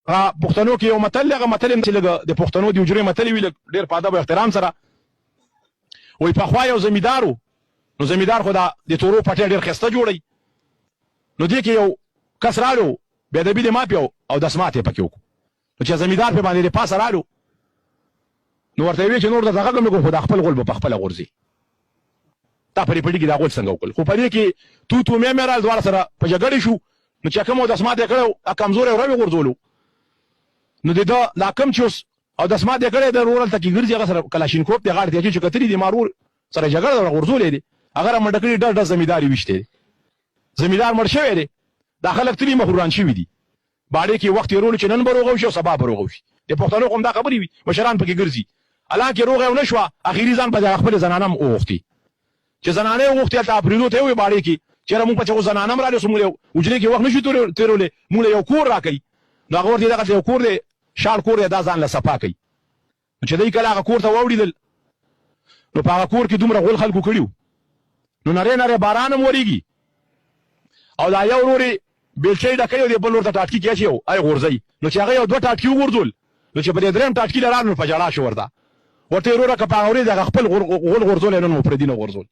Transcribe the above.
پښتنو کې یو متل هغه متل چې لګ د پښتنو د وجري متل ویل ډیر په ادب او احترام سره وای په خوا یو زمیدارو نو زمیدار خدا د تورو پټه ډیر خسته جوړي نو دې کې یو کس رالو به د بي د ماپیو او د سماته پکې وکړو نو چې زمیدار په باندې پاس رالو نو ورته وی چې نور دغه کوم خدا خپل غول په خپل غورځي تا پرې پړي کې دا غول څنګه وکړ خو پرې کې تو مې مېرال دوار سره په جګړې شو نو چې کوم د سماته کړو کمزور او روي غورځولو نو دا کم چوس او د سماته کړه د رورل تکي ګرځي هغه سره کلاشینکوف د غاړه دی چې کتري دی مارور سره جګړه غورځولې دي هغه منډکړي ډډ زمیداری وشته زمیدار مړ شوی دی دا خلک تری مخوران شوی دي باندې کې وخت یې رول چې نن بروغو شو سبا بروغو شي د پښتنو کوم دا خبري وي مشران پکې ګرځي الان کې روغه نه شو اخیری ځان په خپل زنانم اوختي چې زنانه اوختي ته اپریلو ته وي باندې کې چې موږ په زنانم را لسمو وجري کې وخت نشو تیرولې موږ یو کور راکې نو هغه ورته دغه یو کور دی شال کور دی دا ځان له صفا کوي چې دای کله هغه کور ته ووړیدل نو په هغه کور کې دومره غول خلکو کړیو نو نره باران موريږي او دا یو وروري بلچې دا کوي د بل ورته ټاټکی کېچو اي غورځي نو چې هغه یو دوه ټاټکی وګورځول نو چې په دې دریم ټاټکی لرانو په جړا شو ورته ورته وروره کپاوري د خپل غول غورځول نو پر دینه غورځول